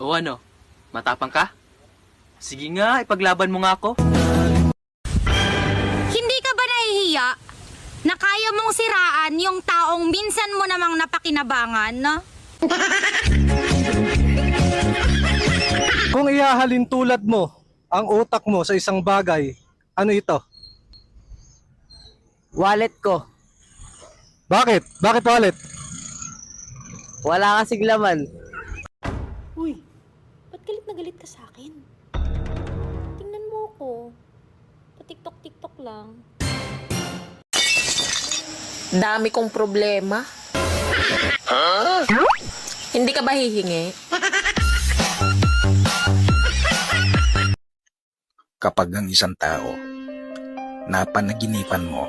O ano, matapang ka? Sige nga, ipaglaban mo nga ako. Hindi ka ba nahihiya na kaya mong siraan yung taong minsan mo namang napakinabangan, no? Kung ihahalin tulad mo ang utak mo sa isang bagay, ano ito? Wallet ko. Bakit? Bakit wallet? Wala kasing laman. Uy, ba't galit na galit ka sa akin? Tingnan mo ako. Pa-tiktok-tiktok lang. Dami kong problema. Hindi ka ba hihingi? Kapag ang isang tao napanaginipan mo,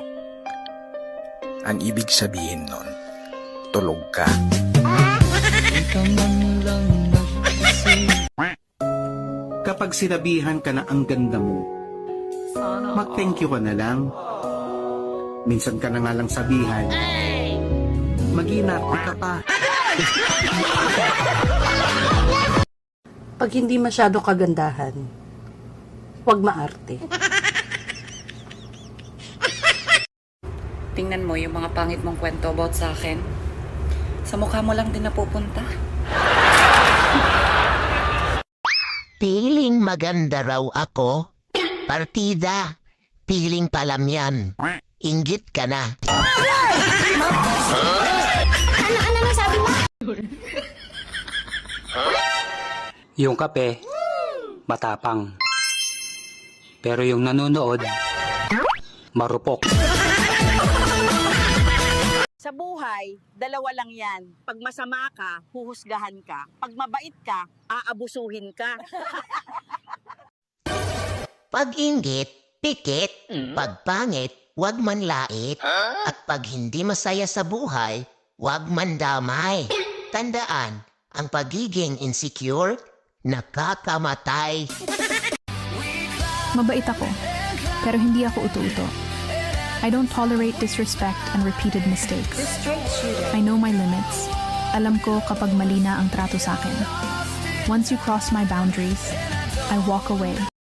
ang ibig sabihin nun, tulog ka. Kapag sinabihan ka na ang ganda mo, mag-thank you ka na lang. Minsan ka na nga lang sabihan, mag-inarte ka pa. Pag hindi masyado kagandahan, huwag maarte. Tingnan mo yung mga pangit mong kwento about sa akin. Sa mukha mo lang din napupunta. Piling maganda raw ako. Partida. Piling palam yan. Inggit ka na. Ano sabi mo? Yung kape, matapang. Pero yung nanonood, marupok. Sa buhay, dalawa lang yan. Pag masama ka, huhusgahan ka. Pag mabait ka, aabusuhin ka. Pag inggit, pikit. Pag pangit, wag manlait. At pag hindi masaya sa buhay, wag mandamay. Tandaan, ang pagiging insecure, nakakamatay. Mabait ako, pero hindi ako uto-uto. I don't tolerate disrespect and repeated mistakes. I know my limits. Alam ko kapag mali na ang trato sa akin. Once you cross my boundaries, I walk away.